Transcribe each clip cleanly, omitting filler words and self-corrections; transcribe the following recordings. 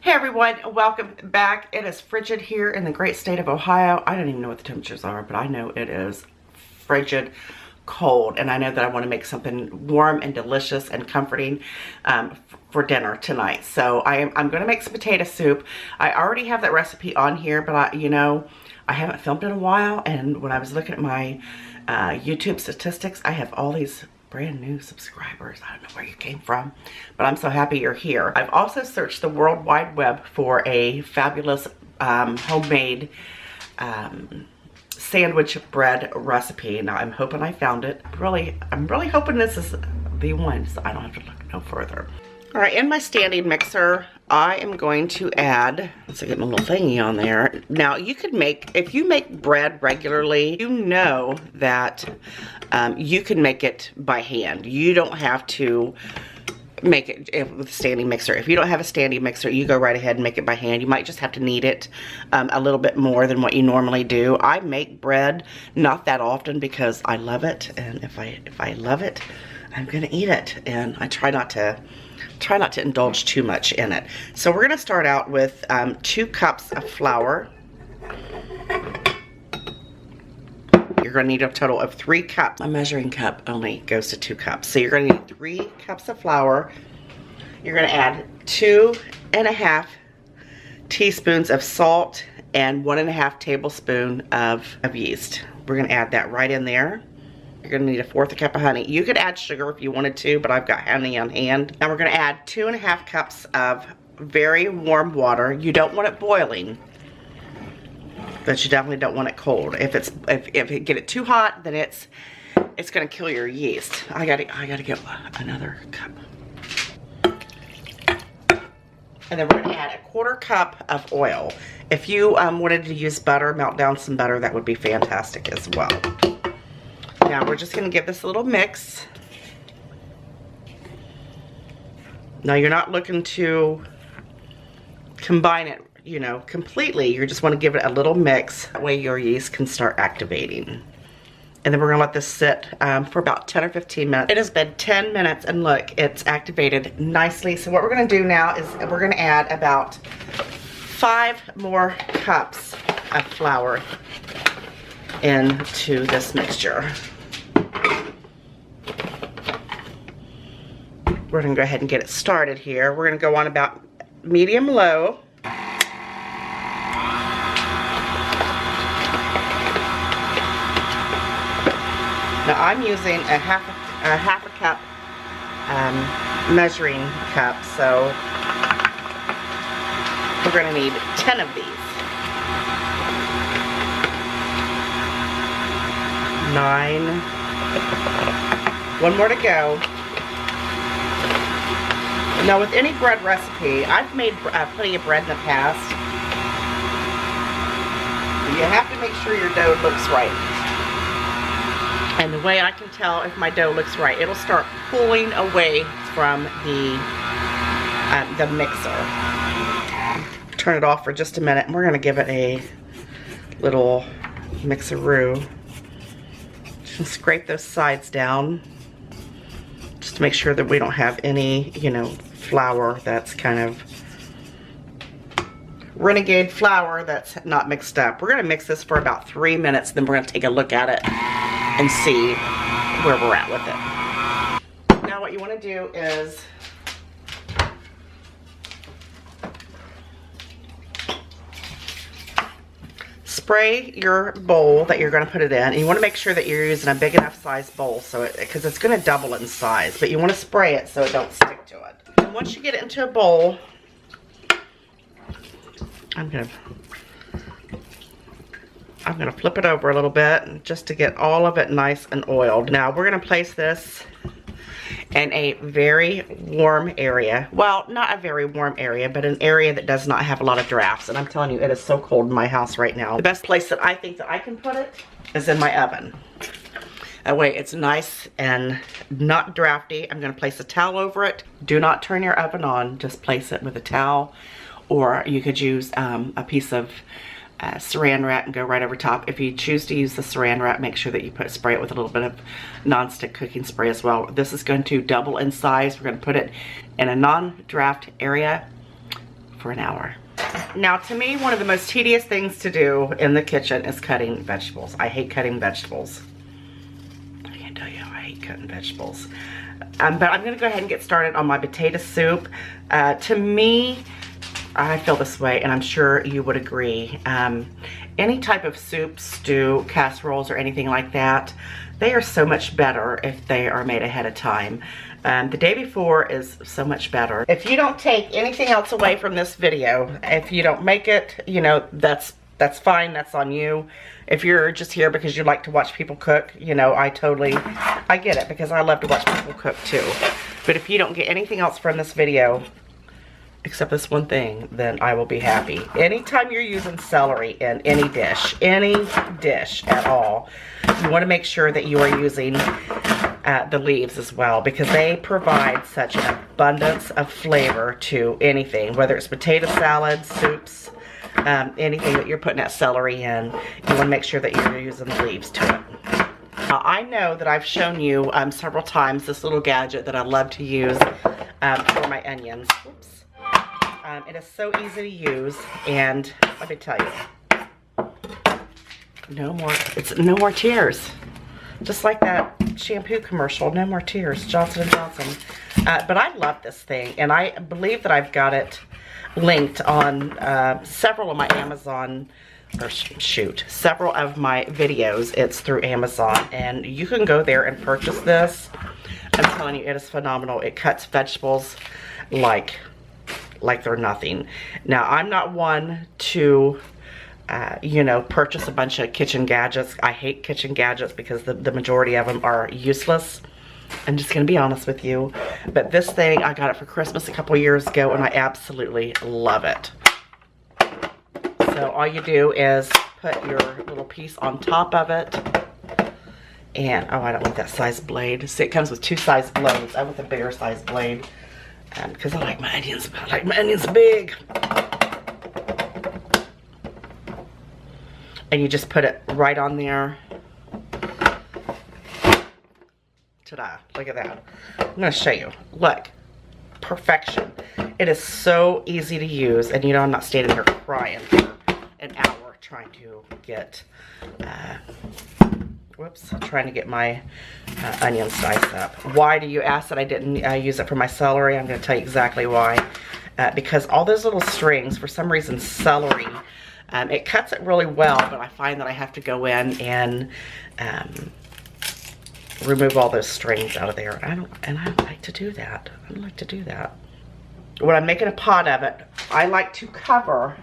Hey everyone, welcome back. It is frigid here in the great state of Ohio. I don't even know what the temperatures are, but I know it is frigid cold, and I know that I want to make something warm and delicious and comforting for dinner tonight. So I'm going to make some potato soup. I already have that recipe on here, but I haven't filmed in a while, and when I was looking at my YouTube statistics, I have all these brand new subscribers. I don't know where you came from, but I'm so happy you're here. I've also searched the World Wide Web for a fabulous homemade sandwich bread recipe. Now I'm hoping I found it. I'm really hoping this is the one, so I don't have to look no further. All right, in my standing mixer, I am going to add, let's get my little thingy on there. Now you could make, if you make bread regularly, you know that you can make it by hand. You don't have to make it with a standing mixer. If you don't have a standing mixer, you go right ahead and make it by hand. You might just have to knead it a little bit more than what you normally do. I make bread not that often because I love it, and if I love it, I'm gonna eat it, and I try not to indulge too much in it. So we're gonna start out with 2 cups of flour. You're gonna need a total of 3 cups. A measuring cup only goes to 2 cups. So you're gonna need 3 cups of flour. You're gonna add 2.5 teaspoons of salt and 1.5 tablespoons of yeast. We're gonna add that right in there. You're gonna need 1/4 cup of honey. You could add sugar if you wanted to, but I've got honey on hand. Now we're gonna add 2.5 cups of very warm water. You don't want it boiling, but you definitely don't want it cold. If you get it too hot, then it's gonna kill your yeast. I gotta get another cup. And then we're gonna add 1/4 cup of oil. If you wanted to use butter, melt down some butter, that would be fantastic as well. Now we're just going to give this a little mix. Now you're not looking to combine it, completely. You just want to give it a little mix. That way your yeast can start activating. And then we're going to let this sit for about 10 or 15 minutes. It has been 10 minutes, and look, it's activated nicely. So what we're going to do now is we're going to add about 5 more cups of flour into this mixture. We're gonna go ahead and get it started here. We're gonna go on about medium-low. Now I'm using a half a cup measuring cup, so we're gonna need 10 of these. 9. 1 more to go. Now with any bread recipe, I've made plenty of bread in the past. You have to make sure your dough looks right. And the way I can tell if my dough looks right, it'll start pulling away from the mixer. Turn it off for just a minute, and we're gonna give it a little mixeroo. Just scrape those sides down, just to make sure that we don't have any, flour that's kind of renegade flour that's not mixed up. We're gonna mix this for about 3 minutes, then we're gonna take a look at it and see where we're at with it. Now what you wanna do is spray your bowl that you're going to put it in, and you want to make sure that you're using a big enough size bowl, so because it's going to double in size, but you want to spray it so it don't stick to it. And once you get it into a bowl, I'm gonna flip it over a little bit just to get all of it nice and oiled. Now we're going to place this in a very warm area. Well, not a very warm area, but an area that does not have a lot of drafts. And I'm telling you, it is so cold in my house right now. The best place that I think that I can put it is in my oven. That way it's nice and not drafty. I'm gonna place a towel over it. Do not turn your oven on, just place it with a towel, or you could use a piece of saran wrap and go right over top. If you choose to use the saran wrap, make sure that you spray it with a little bit of non-stick cooking spray as well. This is going to double in size. We're going to put it in a non-draft area for an hour. Now, to me, one of the most tedious things to do in the kitchen is cutting vegetables. I hate cutting vegetables. I can't tell you how I hate cutting vegetables. But I'm going to go ahead and get started on my potato soup. To me, I feel this way, and I'm sure you would agree. Any type of soup, stew, casseroles, or anything like that, they are so much better if they are made ahead of time. The day before is so much better. If you don't take anything else away from this video, if you don't make it, you know, that's fine, that's on you. If you're just here because you like to watch people cook, you know, I get it, because I love to watch people cook too. But if you don't get anything else from this video, except this one thing, then I will be happy. Anytime you're using celery in any dish at all, you want to make sure that you are using the leaves as well, because they provide such an abundance of flavor to anything, whether it's potato salads, soups, anything that you're putting that celery in. You want to make sure that you're using the leaves to it. I know that I've shown you several times this little gadget that I love to use for my onions. Oops. It is so easy to use, and let me tell you, no more tears. Just like that shampoo commercial, no more tears, Johnson & Johnson. But I love this thing, and I believe that I've got it linked on several of my Amazon, or several of my videos. It's through Amazon, and you can go there and purchase this. I'm telling you, it is phenomenal. It cuts vegetables like they're nothing. Now, I'm not one to you know, purchase a bunch of kitchen gadgets. I hate kitchen gadgets because the majority of them are useless. I'm just gonna be honest with you. But this thing, I got it for Christmas a couple years ago, and I absolutely love it. So all you do is put your little piece on top of it. And, oh, I don't want that size blade. See, it comes with two size blades. I want the bigger size blade, because I like my onions big. And you just put it right on there. Ta-da, look at that. I'm gonna show you, look, perfection. It is so easy to use, and you know, I'm not standing here crying for an hour trying to get, trying to get my onions diced up. Why do you ask that I didn't use it for my celery? I'm gonna tell you exactly why. Because all those little strings, for some reason, celery, it cuts it really well, but I find that I have to go in and remove all those strings out of there. I don't like to do that. I don't like to do that. When I'm making a pot of it, I like to cover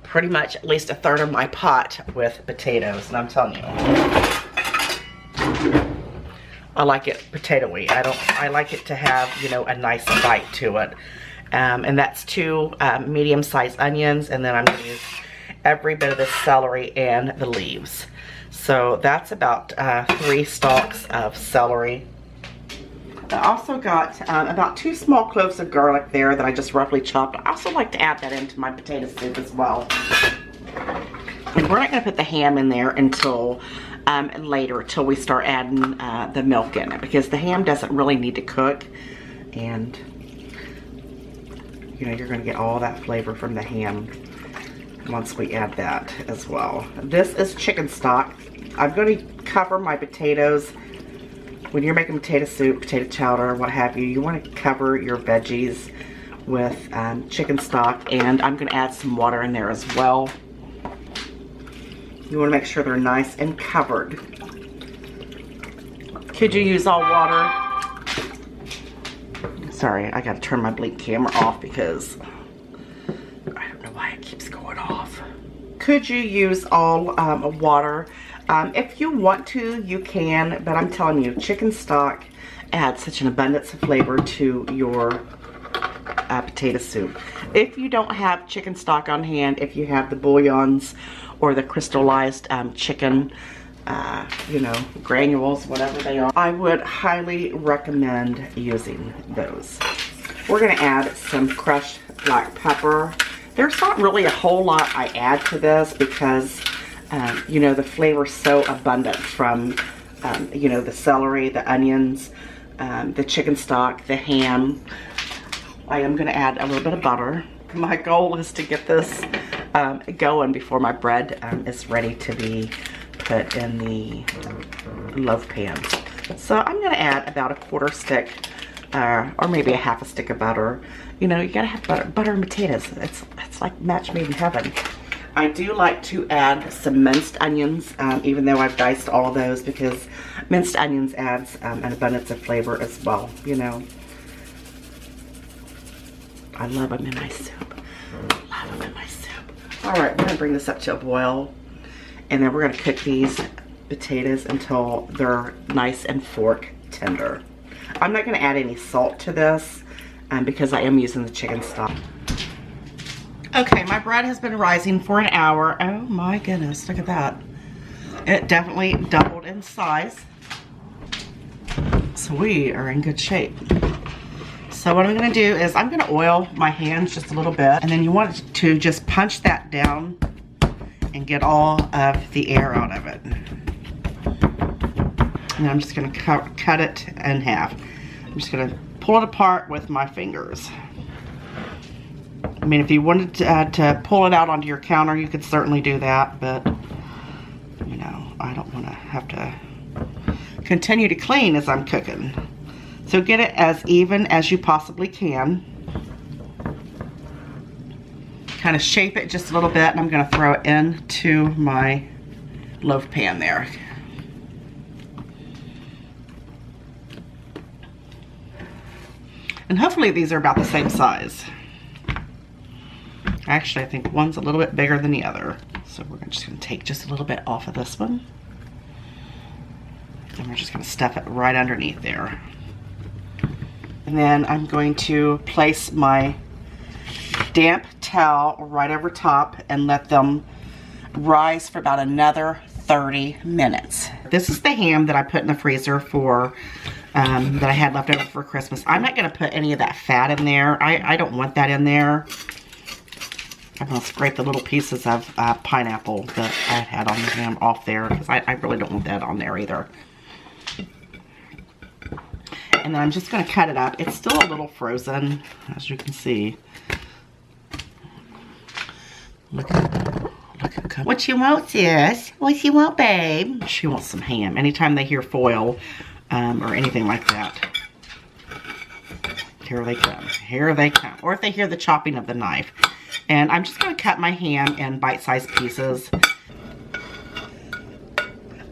pretty much at least a third of my pot with potatoes, and I'm telling you, I like it potatoey. I like it to have, you know, a nice bite to it. And that's 2 medium-sized onions, and then I'm going to use every bit of the celery and the leaves. So that's about 3 stalks of celery. I also got about 2 small cloves of garlic there that I just roughly chopped. I also like to add that into my potato soup as well. And we're not going to put the ham in there until later, till we start adding the milk in it, because the ham doesn't really need to cook, and you know, you're going to get all that flavor from the ham once we add that as well. This is chicken stock. I'm going to cover my potatoes. When you're making potato soup, potato chowder, what have you, you want to cover your veggies with chicken stock, and I'm going to add some water in there as well. You want to make sure they're nice and covered. Could you use all water? Sorry, I gotta turn my blink camera off because I don't know why it keeps going off. Could you use all water? If you want to, you can, but I'm telling you, chicken stock adds such an abundance of flavor to your potato soup. If you don't have chicken stock on hand, if you have the bouillons or the crystallized chicken, you know, granules, whatever they are, I would highly recommend using those. We're going to add some crushed black pepper. There's not really a whole lot I add to this because, you know, the flavor's so abundant from, you know, the celery, the onions, the chicken stock, the ham. I am going to add a little bit of butter. My goal is to get this going before my bread is ready to be put in the loaf pans. So I'm going to add about a quarter stick or maybe a half a stick of butter. You know, you gotta have butter and potatoes. It's like match made in heaven. I do like to add some minced onions, even though I've diced all of those, because minced onions adds an abundance of flavor as well, you know. I love them in my soup. Love them in my soup. All right, we're gonna bring this up to a boil, and then we're gonna cook these potatoes until they're nice and fork tender. I'm not gonna add any salt to this because I am using the chicken stock. Okay, my bread has been rising for an hour. Oh my goodness, look at that. It definitely doubled in size. So we are in good shape. So what I'm gonna do is I'm gonna oil my hands just a little bit, and then you want to just punch that down and get all of the air out of it. And I'm just gonna cut it in half. I'm just gonna pull it apart with my fingers. I mean, if you wanted to pull it out onto your counter, you could certainly do that, but, you know, I don't want to have to continue to clean as I'm cooking. So get it as even as you possibly can. Kind of shape it just a little bit, and I'm going to throw it into my loaf pan there. And hopefully these are about the same size. Actually, I think one's a little bit bigger than the other. So we're just going to take just a little bit off of this one. And we're just going to stuff it right underneath there. And then I'm going to place my damp towel right over top and let them rise for about another 30 minutes. This is the ham that I put in the freezer for, that I had left over for Christmas. I'm not going to put any of that fat in there. I don't want that in there. I'm going to scrape the little pieces of pineapple that I had on the ham off there, because I really don't want that on there either. And then I'm just going to cut it up. It's still a little frozen, as you can see. Look at what you want, sis? What you want, babe? She wants some ham. Anytime they hear foil or anything like that, here they come. Here they come. Or if they hear the chopping of the knife. And I'm just going to cut my ham in bite-sized pieces.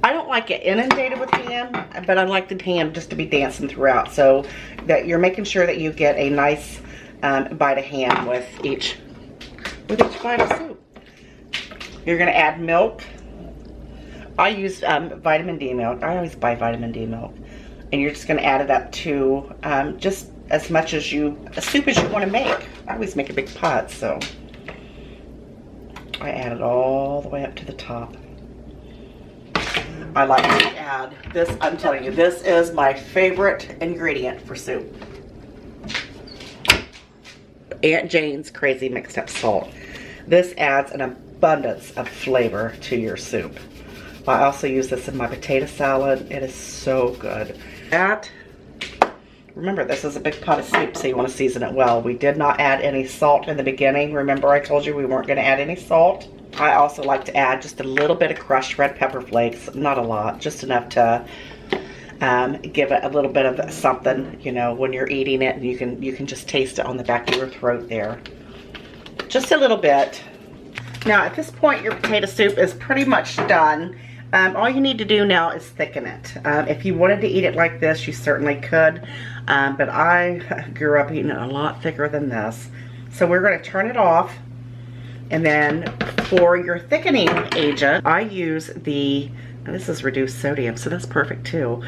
I don't like it inundated with ham, but I like the ham just to be dancing throughout, so that you're making sure that you get a nice bite of ham with each bite of soup. You're going to add milk. I use vitamin D milk. I always buy vitamin D milk. And you're just going to add it up to just as much as a soup as you want to make. I always make a big pot, so I add it all the way up to the top. I like to add this. I'm telling you, this is my favorite ingredient for soup. Aunt Jane's Crazy Mixed Up Salt. This adds an abundance of flavor to your soup. I also use this in my potato salad. It is so good. Remember, this is a big pot of soup, so you want to season it well. We did not add any salt in the beginning. Remember, I told you we weren't going to add any salt. I also like to add just a little bit of crushed red pepper flakes. Not a lot, just enough to give it a little bit of something, you know, when you're eating it, and you can just taste it on the back of your throat there. Just a little bit. Now, at this point, your potato soup is pretty much done. All you need to do now is thicken it. If you wanted to eat it like this, you certainly could. But I grew up eating it a lot thicker than this. So we're going to turn it off. And then for your thickening agent, I use this is reduced sodium, so that's perfect too.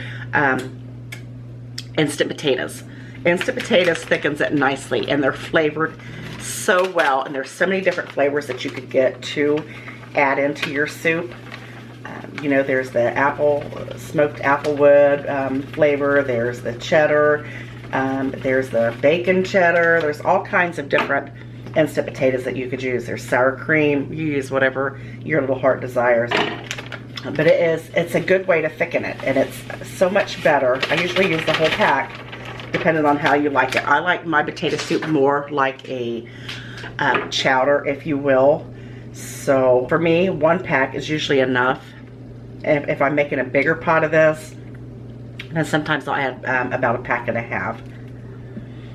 Instant potatoes. Instant potatoes thickens it nicely, and they're flavored so well. And there's so many different flavors that you could get to add into your soup. You know, there's the smoked applewood flavor. There's the cheddar. There's the bacon cheddar. There's all kinds of different instant potatoes that you could use. There's sour cream. You use whatever your little heart desires. But it's a good way to thicken it, and it's so much better. I usually use the whole pack, depending on how you like it. I like my potato soup more like a chowder, if you will. So for me, 1 pack is usually enough. If I'm making a bigger pot of this, then sometimes I'll add about 1.5 packs.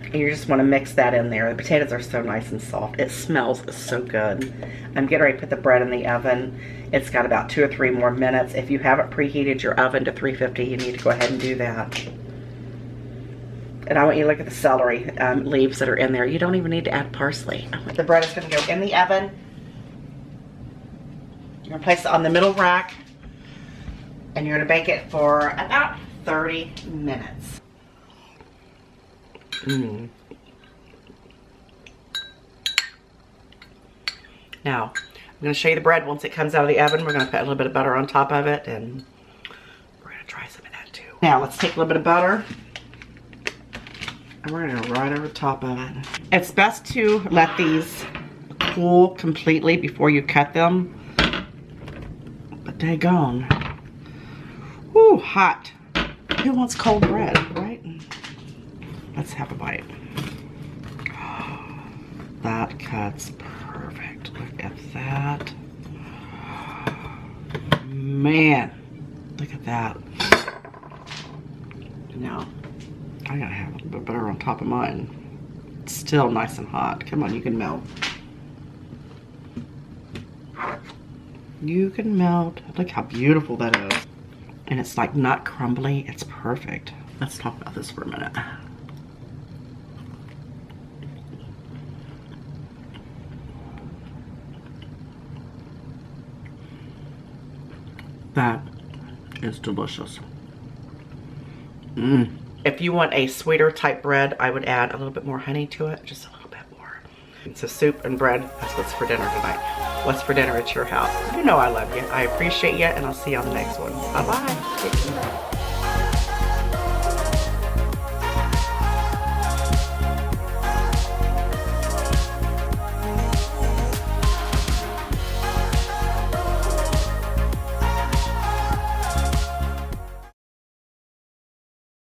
And you just want to mix that in there. The potatoes are so nice and soft. It smells so good. I'm getting ready to put the bread in the oven. It's got about 2 or 3 more minutes. If you haven't preheated your oven to 350, you need to go ahead and do that. And I want you to look at the celery leaves that are in there. You don't even need to add parsley. The bread is going to go in the oven. You're going to place it on the middle rack. And you're going to bake it for about 30 minutes. Now, I'm going to show you the bread once it comes out of the oven. We're going to put a little bit of butter on top of it, and we're going to try some of that too. Now, let's take a little bit of butter, and we're going to right over the top of it. It's best to let these cool completely before you cut them. But daggone. Woo, hot. Who wants cold bread, right? Let's have a bite. That cuts perfect. Look at that. Man, look at that. Now, I gotta have a little bit better on top of mine. It's still nice and hot. Come on, you can melt. You can melt. Look how beautiful that is. And it's like not crumbly. It's perfect. Let's talk about this for a minute. That is delicious. If you want a sweeter type bread, I would add a little bit more honey to it, just a little bit more. So soup and bread, that's what's for dinner tonight. What's for dinner at your house? You know I love you. I appreciate you, and I'll see you on the next one. Bye-bye.